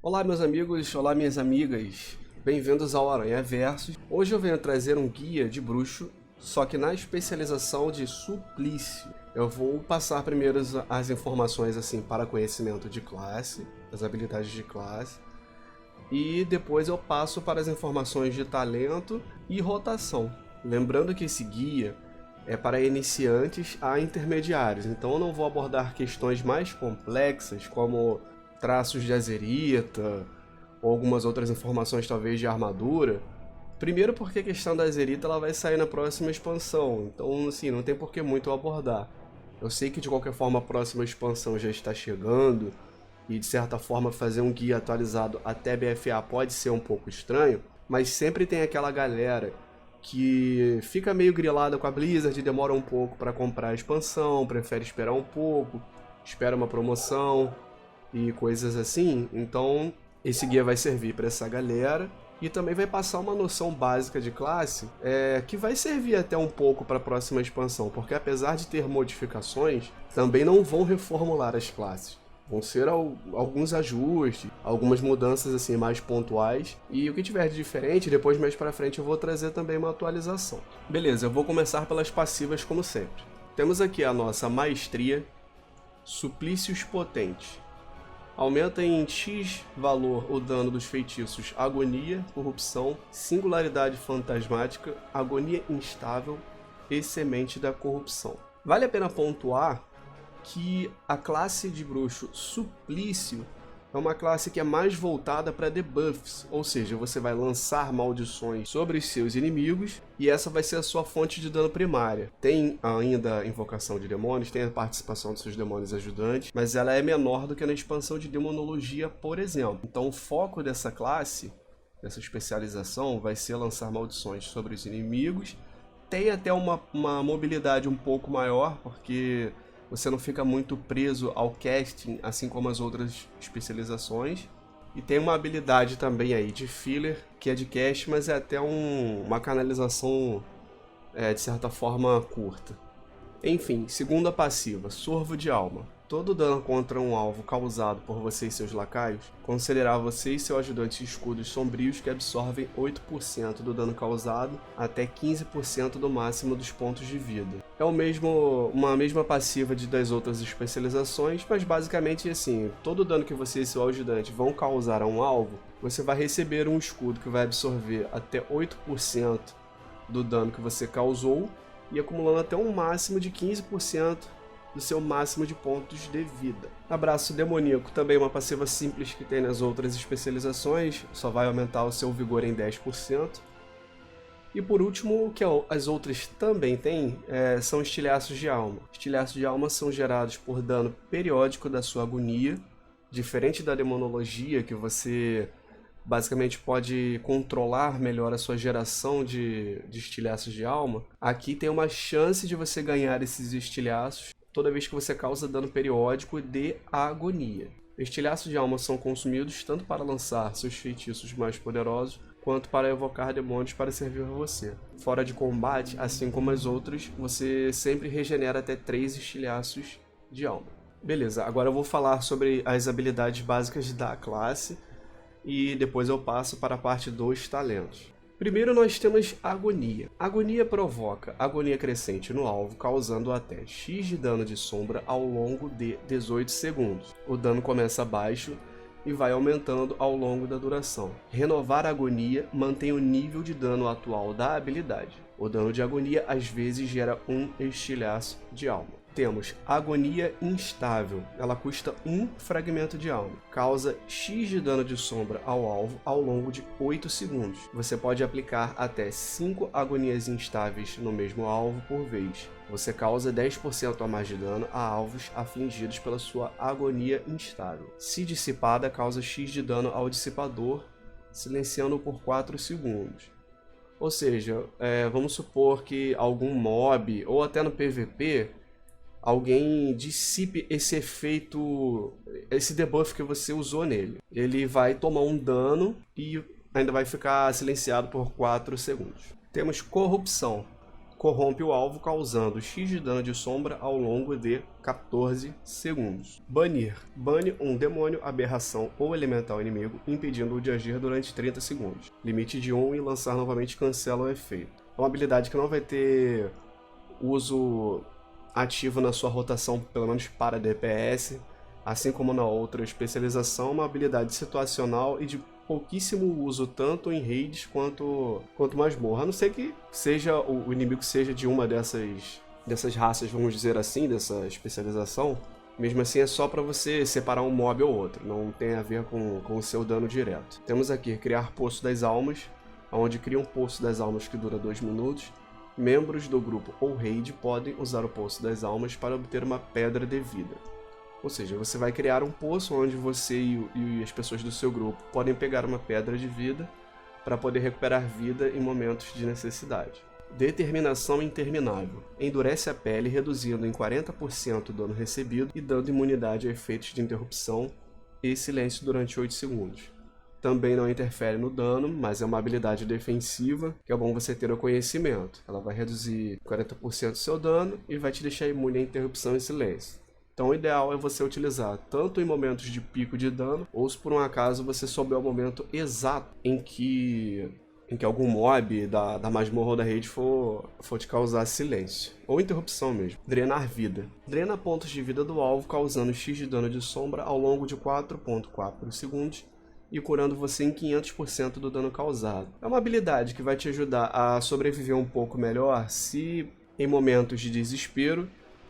Olá meus amigos, olá minhas amigas, bem-vindos ao Aranha Versus. Hoje eu venho trazer um guia de bruxo, só que na especialização de suplício. Eu vou passar primeiro as informações assim para conhecimento de classe, as habilidades de classe, e depois eu passo para as informações de talento e rotação. Lembrando que esse guia é para iniciantes a intermediários, então eu não vou abordar questões mais complexas como traços de azerita ou algumas outras informações talvez de armadura. Primeiro porque a questão da azerita ela vai sair na próxima expansão, então assim, não tem por que muito abordar. Eu sei que de qualquer forma a próxima expansão já está chegando e de certa forma fazer um guia atualizado até BFA pode ser um pouco estranho, mas sempre tem aquela galera que fica meio grilada com a Blizzard, demora um pouco para comprar a expansão, prefere esperar um pouco, espera uma promoção e coisas assim. Então esse guia vai servir para essa galera e também vai passar uma noção básica de classe que vai servir até um pouco para a próxima expansão, porque apesar de ter modificações, também não vão reformular as classes. Vão ser alguns ajustes, algumas mudanças assim mais pontuais, e o que tiver de diferente, depois mais pra frente eu vou trazer também uma atualização. Beleza, eu vou começar pelas passivas como sempre. Temos aqui a nossa maestria, suplícios potentes. Aumenta em X valor o dano dos feitiços agonia, corrupção, singularidade fantasmática, agonia instável e semente da corrupção. Vale a pena pontuar que a classe de bruxo suplício é uma classe que é mais voltada para debuffs, ou seja, você vai lançar maldições sobre os seus inimigos e essa vai ser a sua fonte de dano primária. Tem ainda a invocação de demônios, tem a participação dos seus demônios ajudantes, mas ela é menor do que na expansão de demonologia, por exemplo. Então o foco dessa classe, dessa especialização, vai ser lançar maldições sobre os inimigos. Tem até uma mobilidade um pouco maior, porque você não fica muito preso ao casting, assim como as outras especializações. E tem uma habilidade também aí de filler, que é de cast, mas é até uma canalização, de certa forma, curta. Enfim, segunda passiva, Sorvo de Alma. Todo dano contra um alvo causado por você e seus lacaios considerará você e seu ajudante escudos sombrios que absorvem 8% do dano causado até 15% do máximo dos pontos de vida. É uma mesma passiva das outras especializações, mas basicamente assim, todo dano que você e seu ajudante vão causar a um alvo, você vai receber um escudo que vai absorver até 8% do dano que você causou e acumulando até um máximo de 15% do seu máximo de pontos de vida. Abraço demoníaco, também uma passiva simples que tem nas outras especializações, só vai aumentar o seu vigor em 10%. E por último, o que as outras também têm, são estilhaços de alma. Estilhaços de alma são gerados por dano periódico da sua agonia, diferente da demonologia, que você basicamente pode controlar melhor a sua geração de estilhaços de alma. Aqui tem uma chance de você ganhar esses estilhaços toda vez que você causa dano periódico de agonia. Estilhaços de alma são consumidos tanto para lançar seus feitiços mais poderosos, quanto para evocar demônios para servir a você. Fora de combate, assim como as outras, você sempre regenera até 3 estilhaços de alma. Beleza, agora eu vou falar sobre as habilidades básicas da classe, e depois eu passo para a parte dos talentos. Primeiro nós temos agonia. Agonia provoca agonia crescente no alvo, causando até X de dano de sombra ao longo de 18 segundos. O dano começa baixo e vai aumentando ao longo da duração. Renovar a agonia mantém o nível de dano atual da habilidade. O dano de agonia às vezes gera um estilhaço de alma. Temos agonia instável, ela custa 1 fragmento de alma, causa X de dano de sombra ao alvo ao longo de 8 segundos. Você pode aplicar até 5 agonias instáveis no mesmo alvo por vez. Você causa 10% a mais de dano a alvos afligidos pela sua agonia instável. Se dissipada, causa X de dano ao dissipador, silenciando por 4 segundos. Ou seja, vamos supor que algum mob, ou até no PVP, alguém dissipe esse efeito, esse debuff que você usou nele. Ele vai tomar um dano e ainda vai ficar silenciado por 4 segundos. Temos corrupção. corrompe o alvo causando X de dano de sombra ao longo de 14 segundos. Banir. Bane um demônio, aberração ou elemental inimigo, impedindo-o de agir durante 30 segundos. Limite de 1 e lançar novamente cancela o efeito. É uma habilidade que não vai ter uso ativo na sua rotação, pelo menos para DPS, assim como na outra especialização, uma habilidade situacional e de pouquíssimo uso tanto em raids quanto masmorra, a não ser que seja o inimigo seja de uma dessas raças, vamos dizer assim, dessa especialização. Mesmo assim é só para você separar um mob ou outro, não tem a ver com o seu dano direto. Temos aqui criar Poço das Almas, onde cria um Poço das Almas que dura 2 minutos. Membros do grupo ou raid podem usar o Poço das Almas para obter uma pedra de vida. Ou seja, você vai criar um poço onde você e as pessoas do seu grupo podem pegar uma pedra de vida para poder recuperar vida em momentos de necessidade. Determinação interminável. Endurece a pele, reduzindo em 40% o dano recebido e dando imunidade a efeitos de interrupção e silêncio durante 8 segundos. Também não interfere no dano, mas é uma habilidade defensiva, que é bom você ter o conhecimento. Ela vai reduzir 40% do seu dano e vai te deixar imune à interrupção e silêncio. Então o ideal é você utilizar tanto em momentos de pico de dano, ou se por um acaso você souber o momento exato em que algum mob da masmorra ou da raid for te causar silêncio. Ou interrupção mesmo. Drenar vida. Drena pontos de vida do alvo, causando X de dano de sombra ao longo de 4,4 segundos e curando você em 500% do dano causado. É uma habilidade que vai te ajudar a sobreviver um pouco melhor se em momentos de desespero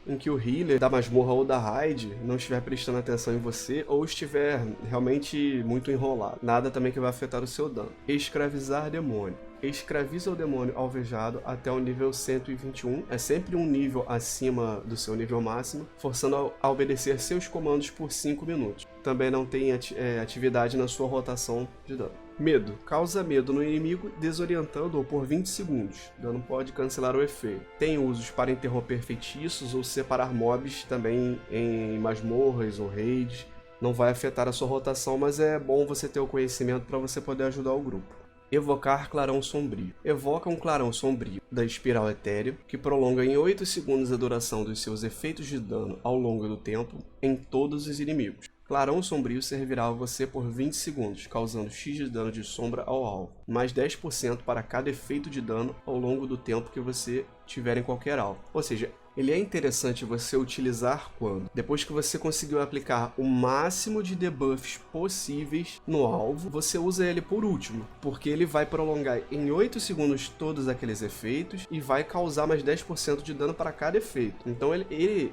em que o healer da masmorra ou da raid não estiver prestando atenção em você ou estiver realmente muito enrolado. Nada também que vai afetar o seu dano. Escravizar demônio. Escraviza o demônio alvejado até o nível 121, é sempre um nível acima do seu nível máximo, forçando a obedecer seus comandos por 5 minutos. Também não tem atividade na sua rotação de dano. Medo. Causa medo no inimigo, desorientando-o por 20 segundos. O dano pode cancelar o efeito. Tem usos para interromper feitiços ou separar mobs também em masmorras ou raids. Não vai afetar a sua rotação, mas é bom você ter o conhecimento para você poder ajudar o grupo. Evocar clarão sombrio. Evoca um clarão sombrio da espiral etéreo, que prolonga em 8 segundos a duração dos seus efeitos de dano ao longo do tempo em todos os inimigos. Clarão sombrio servirá a você por 20 segundos, causando X de dano de sombra ao alvo, mais 10% para cada efeito de dano ao longo do tempo que você tiver em qualquer alvo. Ou seja, ele é interessante você utilizar quando? Depois que você conseguiu aplicar o máximo de debuffs possíveis no alvo, você usa ele por último, porque ele vai prolongar em 8 segundos todos aqueles efeitos e vai causar mais 10% de dano para cada efeito. Então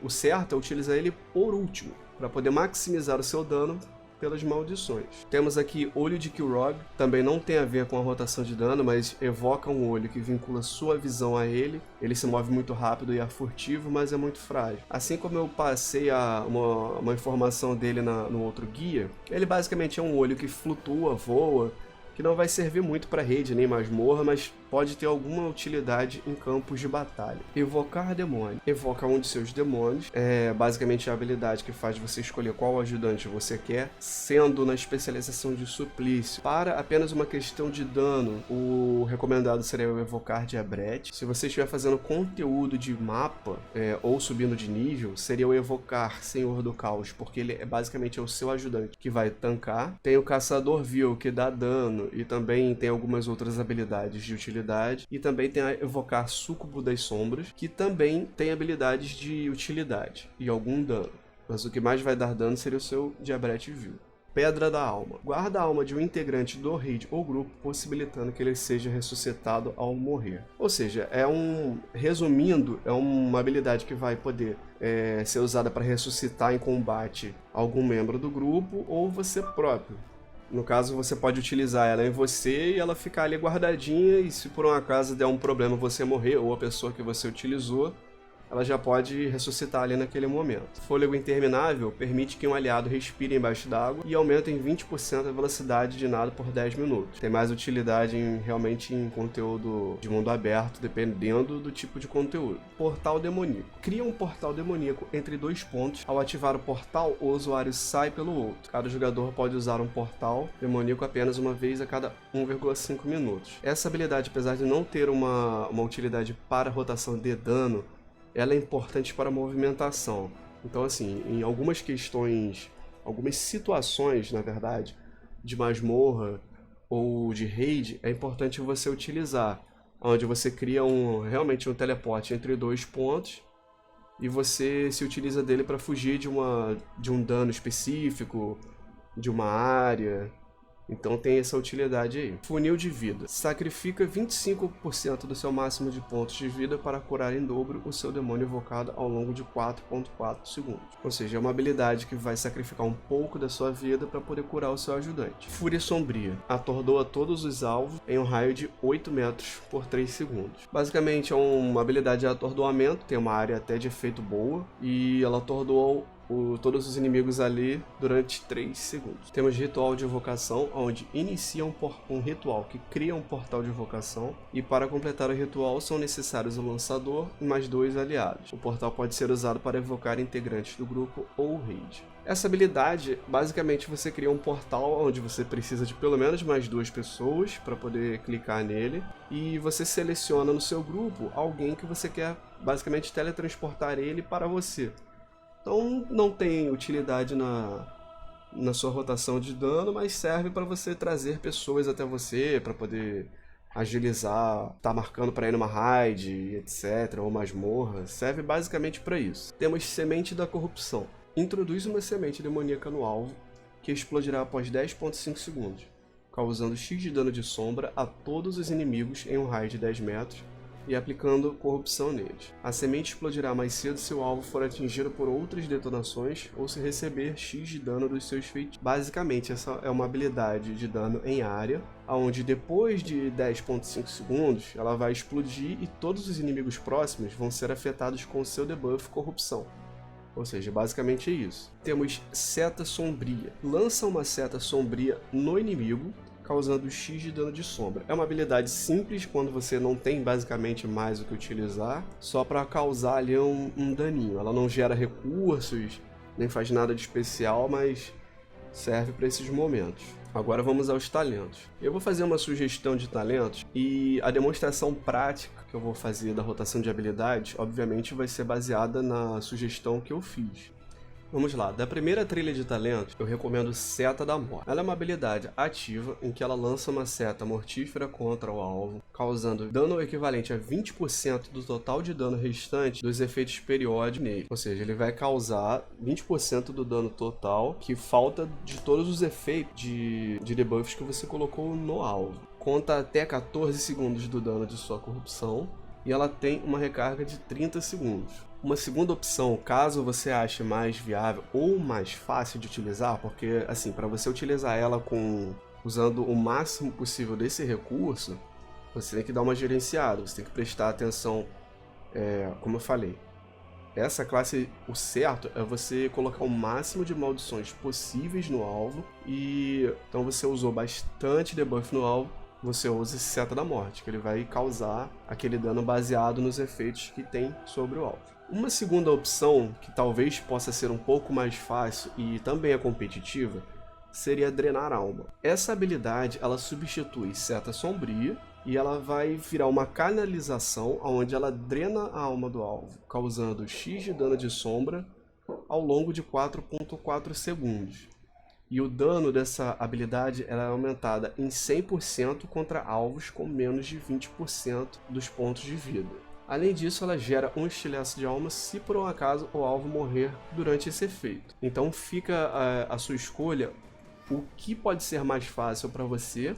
o certo é utilizar ele por último, para poder maximizar o seu dano pelas maldições. Temos aqui Olho de Kilrogg, também não tem a ver com a rotação de dano, mas evoca um olho que vincula sua visão a ele. Ele se move muito rápido e é furtivo, mas é muito frágil. Assim como eu passei uma informação dele no outro guia, ele basicamente é um olho que flutua, voa, que não vai servir muito para raid nem masmorra, mas pode ter alguma utilidade em campos de batalha. Evocar demônio. Evoca um de seus demônios, é basicamente a habilidade que faz você escolher qual ajudante você quer, sendo na especialização de suplício. Para apenas uma questão de dano, o recomendado seria o evocar Diabrete. Se você estiver fazendo conteúdo de mapa ou subindo de nível, seria o evocar Senhor do Caos, porque ele é basicamente o seu ajudante que vai tancar. Tem o Caçador Vil, que dá dano, e também tem algumas outras habilidades de utilidade. E também tem a evocar Súcubo das Sombras, que também tem habilidades de utilidade e algum dano. Mas o que mais vai dar dano seria o seu Diabrete Vil. Pedra da Alma. Guarda a alma de um integrante do raid ou grupo, possibilitando que ele seja ressuscitado ao morrer. Ou seja, resumindo, é uma habilidade que vai poder ser usada para ressuscitar em combate algum membro do grupo ou você próprio. No caso, você pode utilizar ela em você e ela ficar ali guardadinha, e se por um acaso der um problema você morrer ou a pessoa que você utilizou, ela já pode ressuscitar ali naquele momento. Fôlego interminável permite que um aliado respire embaixo d'água e aumenta em 20% a velocidade de nado por 10 minutos. Tem mais utilidade realmente em conteúdo de mundo aberto, dependendo do tipo de conteúdo. Portal demoníaco. Cria um portal demoníaco entre 2 pontos. Ao ativar o portal, o usuário sai pelo outro. Cada jogador pode usar um portal demoníaco apenas uma vez a cada 1,5 minutos. Essa habilidade, apesar de não ter uma utilidade para rotação de dano, ela é importante para a movimentação. Então, assim, em algumas questões, algumas situações, na verdade, de masmorra ou de raid, é importante você utilizar, onde você cria realmente um teleporte entre 2 pontos e você se utiliza dele para fugir de um dano específico, de uma área. Então tem essa utilidade aí. Funil de vida. Sacrifica 25% do seu máximo de pontos de vida para curar em dobro o seu demônio evocado ao longo de 4,4 segundos. Ou seja, é uma habilidade que vai sacrificar um pouco da sua vida para poder curar o seu ajudante. Fúria sombria. Atordoa todos os alvos em um raio de 8 metros por 3 segundos. Basicamente é uma habilidade de atordoamento, tem uma área até de efeito boa, e ela atordoa todos os inimigos ali durante 3 segundos. Temos ritual de invocação, onde inicia um ritual que cria um portal de invocação, e para completar o ritual são necessários o lançador e mais 2 aliados. O portal pode ser usado para evocar integrantes do grupo ou raid. Essa habilidade, basicamente você cria um portal onde você precisa de pelo menos mais 2 pessoas para poder clicar nele, e você seleciona no seu grupo alguém que você quer basicamente teletransportar ele para você. Então não tem utilidade na sua rotação de dano, mas serve para você trazer pessoas até você, para poder agilizar, tá marcando para ir numa raid, etc, ou masmorra, serve basicamente para isso. Temos Semente da Corrupção. Introduz uma semente demoníaca no alvo, que explodirá após 10,5 segundos, causando X de dano de sombra a todos os inimigos em um raio de 10 metros, e aplicando corrupção neles. A semente explodirá mais cedo se o alvo for atingido por outras detonações ou se receber X de dano dos seus feitiços. Basicamente, essa é uma habilidade de dano em área, onde depois de 10,5 segundos, ela vai explodir e todos os inimigos próximos vão ser afetados com o seu debuff corrupção. Ou seja, basicamente é isso. Temos Seta Sombria. Lança uma seta sombria no inimigo, causando X de dano de sombra. É uma habilidade simples quando você não tem basicamente mais o que utilizar, só para causar ali um daninho. Ela não gera recursos, nem faz nada de especial, mas serve para esses momentos. Agora vamos aos talentos. Eu vou fazer uma sugestão de talentos e a demonstração prática que eu vou fazer da rotação de habilidades, obviamente, vai ser baseada na sugestão que eu fiz. Vamos lá, da primeira trilha de talentos, eu recomendo Seta da Morte. Ela é uma habilidade ativa em que ela lança uma seta mortífera contra o alvo, causando dano equivalente a 20% do total de dano restante dos efeitos periódicos nele. Ou seja, ele vai causar 20% do dano total que falta de todos os efeitos de debuffs que você colocou no alvo. Conta até 14 segundos do dano de sua corrupção e ela tem uma recarga de 30 segundos. Uma segunda opção, caso você ache mais viável ou mais fácil de utilizar, porque assim, para você utilizar ela usando o máximo possível desse recurso, você tem que dar uma gerenciada, você tem que prestar atenção, como eu falei. Essa classe, o certo é você colocar o máximo de maldições possíveis no alvo, e então você usou bastante debuff no alvo, você usa esse Seta da Morte, que ele vai causar aquele dano baseado nos efeitos que tem sobre o alvo. Uma segunda opção, que talvez possa ser um pouco mais fácil e também é competitiva, seria Drenar Alma. Essa habilidade, ela substitui Seta Sombria e ela vai virar uma canalização onde ela drena a alma do alvo, causando X de dano de sombra ao longo de 4,4 segundos. E o dano dessa habilidade ela é aumentada em 100% contra alvos com menos de 20% dos pontos de vida. Além disso, ela gera um estilhaço de alma se por um acaso o alvo morrer durante esse efeito. Então fica a sua escolha o que pode ser mais fácil para você,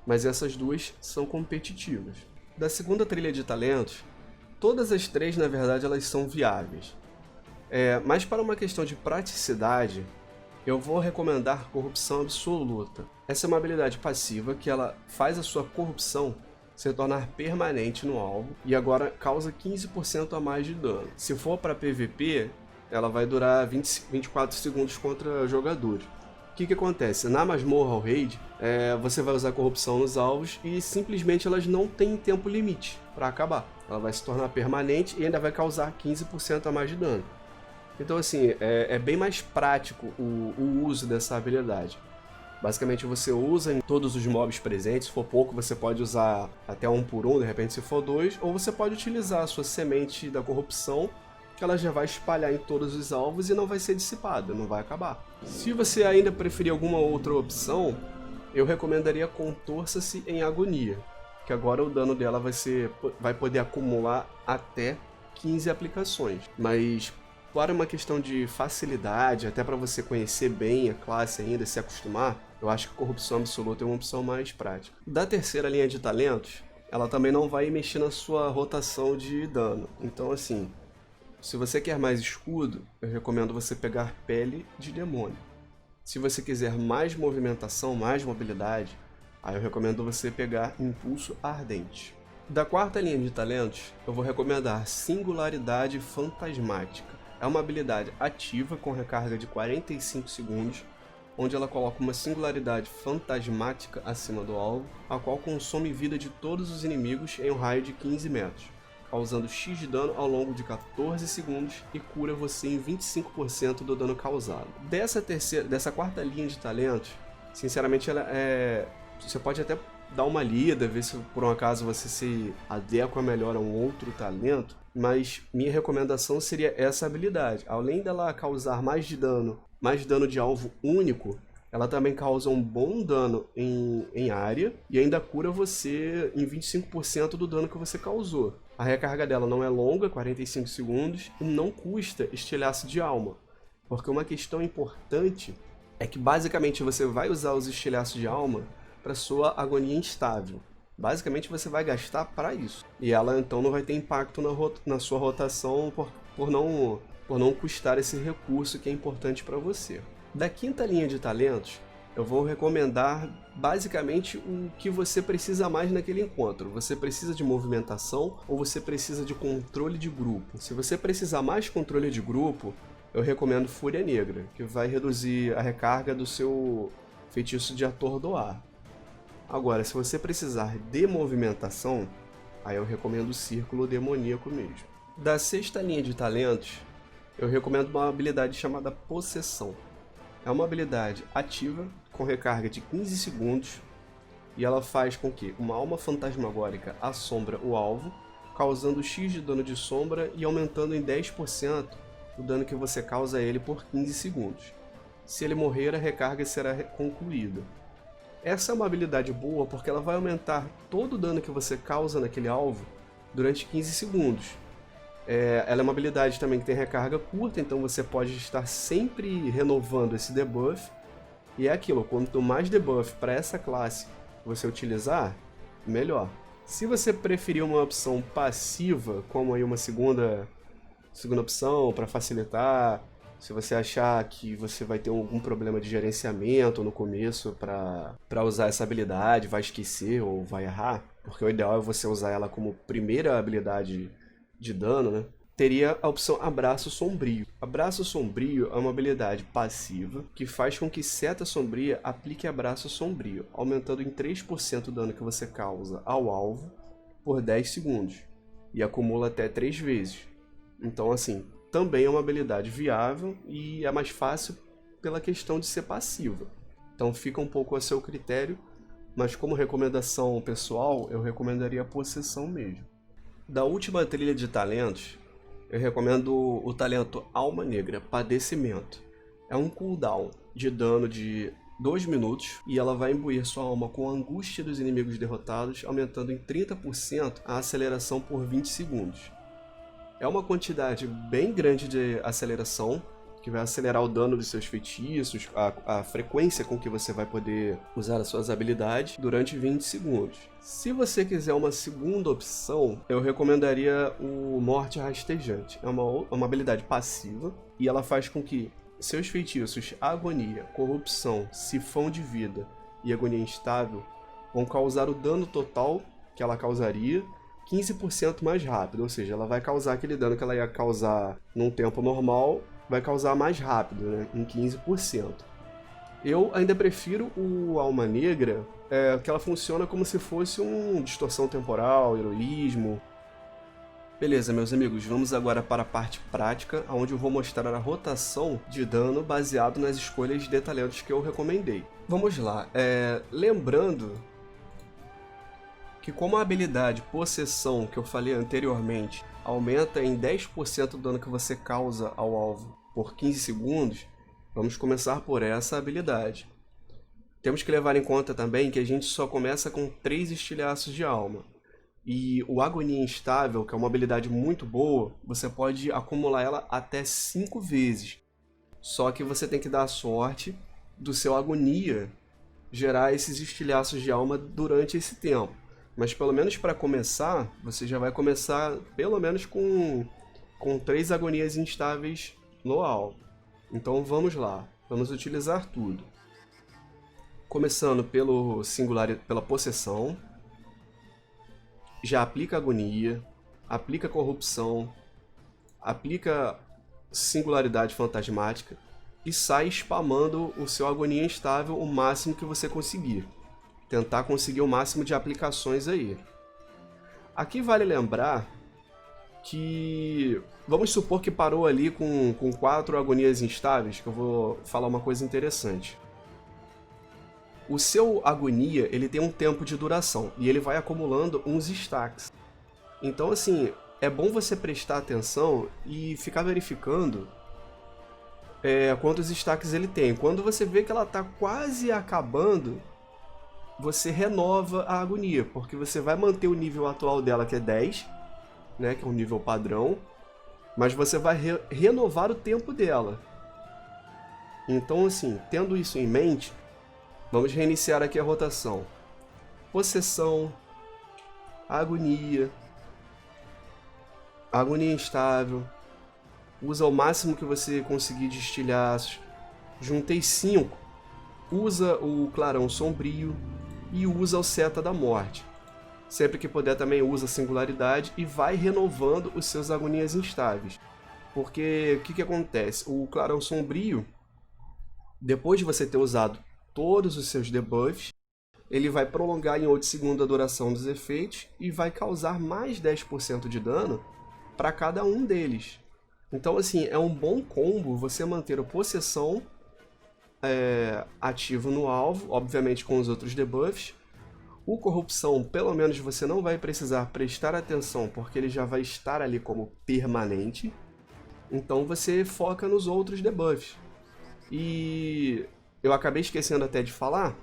mas essas duas são competitivas. Da segunda trilha de talentos, todas as três na verdade elas são viáveis. Mas para uma questão de praticidade, eu vou recomendar Corrupção Absoluta. Essa é uma habilidade passiva que ela faz a sua corrupção se tornar permanente no alvo e agora causa 15% a mais de dano. Se for para PVP, ela vai durar 24 segundos contra jogadores. O que acontece? Na masmorra ou raid, você vai usar corrupção nos alvos e simplesmente elas não têm tempo limite para acabar. Ela vai se tornar permanente e ainda vai causar 15% a mais de dano. Então assim, é bem mais prático o uso dessa habilidade. Basicamente você usa em todos os mobs presentes, se for pouco você pode usar até 1 por 1, de repente se for 2, ou você pode utilizar a sua semente da corrupção, que ela já vai espalhar em todos os alvos e não vai ser dissipada, não vai acabar. Se você ainda preferir alguma outra opção, eu recomendaria Contorça-se em Agonia, que agora o dano dela vai poder acumular até 15 aplicações, mas para uma questão de facilidade, até para você conhecer bem a classe ainda, se acostumar, eu acho que Corrupção Absoluta é uma opção mais prática. Da terceira linha de talentos, ela também não vai mexer na sua rotação de dano. Então assim, se você quer mais escudo, eu recomendo você pegar Pele de Demônio. Se você quiser mais movimentação, mais mobilidade, aí eu recomendo você pegar Impulso Ardente. Da quarta linha de talentos, eu vou recomendar Singularidade Fantasmática. É uma habilidade ativa com recarga de 45 segundos, onde ela coloca uma singularidade fantasmática acima do alvo, a qual consome vida de todos os inimigos em um raio de 15 metros, causando X de dano ao longo de 14 segundos e cura você em 25% do dano causado. Dessa quarta linha de talentos, sinceramente você pode até dar uma lida, ver se por um acaso você se adequa melhor a um outro talento, mas minha recomendação seria essa habilidade. Além dela causar mais dano de alvo único, ela também causa um bom dano em área e ainda cura você em 25% do dano que você causou. A recarga dela não é longa, 45 segundos, e não custa estilhaço de alma, porque uma questão importante é que basicamente você vai usar os estilhaços de alma para sua agonia instável. Basicamente você vai gastar para isso. E ela então não vai ter impacto na sua rotação por não custar esse recurso que é importante para você. Da quinta linha de talentos, eu vou recomendar basicamente o que você precisa mais naquele encontro. Você precisa de movimentação ou você precisa de controle de grupo. Se você precisar mais controle de grupo, eu recomendo Fúria Negra, que vai reduzir a recarga do seu feitiço de Atordoar. Agora, se você precisar de movimentação, aí eu recomendo o Círculo Demoníaco mesmo. Da sexta linha de talentos, eu recomendo uma habilidade chamada Possessão. É uma habilidade ativa, com recarga de 15 segundos, e ela faz com que uma alma fantasmagórica assombra o alvo, causando X de dano de sombra e aumentando em 10% o dano que você causa a ele por 15 segundos. Se ele morrer, a recarga será concluída. Essa é uma habilidade boa porque ela vai aumentar todo o dano que você causa naquele alvo durante 15 segundos. Ela é uma habilidade também que tem recarga curta, então você pode estar sempre renovando esse debuff. E é aquilo, quanto mais debuff para essa classe você utilizar, melhor. Se você preferir uma opção passiva, como aí uma segunda opção para facilitar, se você achar que você vai ter algum problema de gerenciamento no começo para usar essa habilidade, vai esquecer ou vai errar, porque o ideal é você usar ela como primeira habilidade de dano, né? Teria a opção Abraço Sombrio. Abraço Sombrio é uma habilidade passiva que faz com que Seta Sombria aplique Abraço Sombrio, aumentando em 3% o dano que você causa ao alvo por 10 segundos, e acumula até 3 vezes. Então assim, também é uma habilidade viável e é mais fácil pela questão de ser passiva. Então fica um pouco a seu critério, mas como recomendação pessoal, eu recomendaria a Possessão mesmo. Da última trilha de talentos, eu recomendo o talento Alma Negra, Padecimento. É um cooldown de dano de 2 minutos e ela vai imbuir sua alma com a angústia dos inimigos derrotados, aumentando em 30% a aceleração por 20 segundos. É uma quantidade bem grande de aceleração, que vai acelerar o dano dos seus feitiços, a frequência com que você vai poder usar as suas habilidades durante 20 segundos. Se você quiser uma segunda opção, eu recomendaria o Morte Rastejante. É uma habilidade passiva e ela faz com que seus feitiços Agonia, Corrupção, Sifão de Vida e Agonia Instável vão causar o dano total que ela causaria 15% mais rápido, ou seja, ela vai causar aquele dano que ela ia causar num tempo normal, vai causar mais rápido, né, em 15%. Eu ainda prefiro o Alma Negra, que ela funciona como se fosse um distorção temporal, heroísmo. Beleza, meus amigos, vamos agora para a parte prática, onde eu vou mostrar a rotação de dano baseado nas escolhas de talentos que eu recomendei. Vamos lá, lembrando que como a habilidade Possessão, que eu falei anteriormente, aumenta em 10% o dano que você causa ao alvo por 15 segundos, vamos começar por essa habilidade. Temos que levar em conta também que a gente só começa com 3 estilhaços de alma. E o Agonia Instável, que é uma habilidade muito boa, você pode acumular ela até 5 vezes. Só que você tem que dar a sorte do seu Agonia gerar esses estilhaços de alma durante esse tempo. Mas pelo menos para começar, você já vai começar pelo menos com 3 agonias instáveis no alvo. Então vamos lá, vamos utilizar tudo. Começando pela possessão, já aplica agonia, aplica corrupção, aplica singularidade fantasmática e sai spamando o seu agonia instável o máximo que você conseguir. Tentar conseguir o máximo de aplicações aí. Aqui vale lembrar que vamos supor que parou ali com 4 agonias instáveis, que eu vou falar uma coisa interessante. O seu agonia, ele tem um tempo de duração e ele vai acumulando uns stacks. Então, assim, é bom você prestar atenção e ficar verificando quantos stacks ele tem. Quando você vê que ela está quase acabando, você renova a agonia, porque você vai manter o nível atual dela, que é 10, né, que é um nível padrão, mas você vai renovar o tempo dela. Então, assim, tendo isso em mente, vamos reiniciar aqui a rotação. Possessão, agonia instável, usa o máximo que você conseguir de estilhaços. Juntei 5, usa o clarão sombrio e usa o seta da morte. Sempre que puder também usa a singularidade e vai renovando os seus agonias instáveis. Porque o que acontece? O clarão sombrio, depois de você ter usado todos os seus debuffs, ele vai prolongar em 8 segundos a duração dos efeitos e vai causar mais 10% de dano para cada um deles. Então, assim, é um bom combo você manter a possessão ativo no alvo, obviamente com os outros debuffs. O corrupção, pelo menos você não vai precisar prestar atenção, porque ele já vai estar ali como permanente. Então você foca nos outros debuffs. E eu acabei esquecendo até de falar,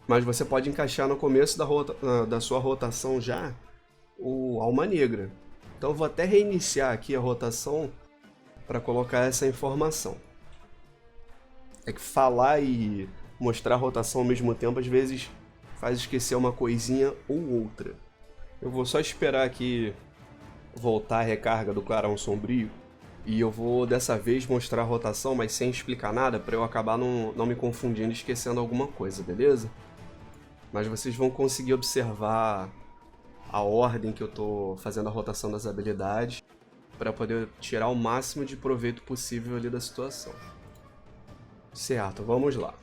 mas você pode encaixar no começo da sua rotação já o Alma Negra. Então eu vou até reiniciar aqui a rotação para colocar essa informação. É que falar e mostrar a rotação ao mesmo tempo às vezes faz esquecer uma coisinha ou outra. Eu vou só esperar aqui voltar a recarga do clarão sombrio e eu vou dessa vez mostrar a rotação, mas sem explicar nada, para eu acabar não me confundindo e esquecendo alguma coisa, beleza? Mas vocês vão conseguir observar a ordem que eu estou fazendo a rotação das habilidades para poder tirar o máximo de proveito possível ali da situação. Certo, vamos lá.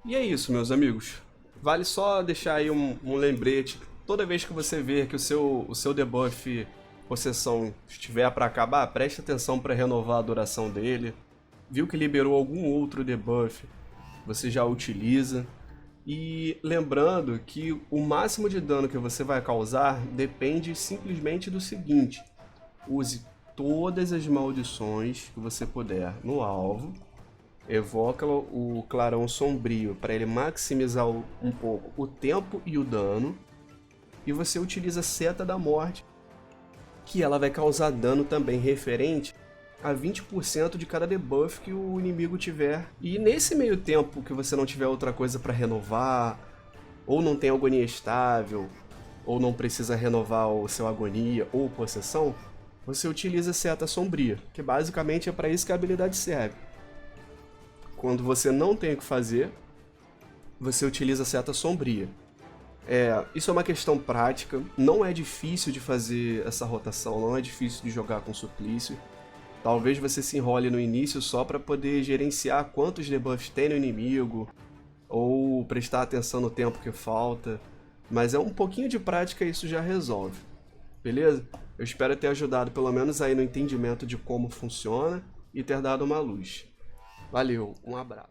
E é isso, meus amigos. Vale só deixar aí um lembrete. Toda vez que você ver que o seu debuff possessão estiver para acabar, preste atenção para renovar a duração dele. Viu que liberou algum outro debuff, você já utiliza. E lembrando que o máximo de dano que você vai causar depende simplesmente do seguinte: use todas as maldições que você puder no alvo. Evoca o clarão sombrio para ele maximizar um pouco o tempo e o dano. E você utiliza a seta da morte, que ela vai causar dano também referente a 20% de cada debuff que o inimigo tiver. E nesse meio tempo que você não tiver outra coisa para renovar, ou não tem agonia estável, ou não precisa renovar o seu agonia ou possessão, você utiliza a seta sombria, que basicamente é para isso que a habilidade serve. Quando você não tem o que fazer, você utiliza a seta sombria. Isso é uma questão prática, não é difícil de fazer essa rotação, não é difícil de jogar com suplício. Talvez você se enrole no início só para poder gerenciar quantos debuffs tem no inimigo, ou prestar atenção no tempo que falta, mas é um pouquinho de prática e isso já resolve, beleza? Eu espero ter ajudado pelo menos aí no entendimento de como funciona e ter dado uma luz. Valeu, um abraço.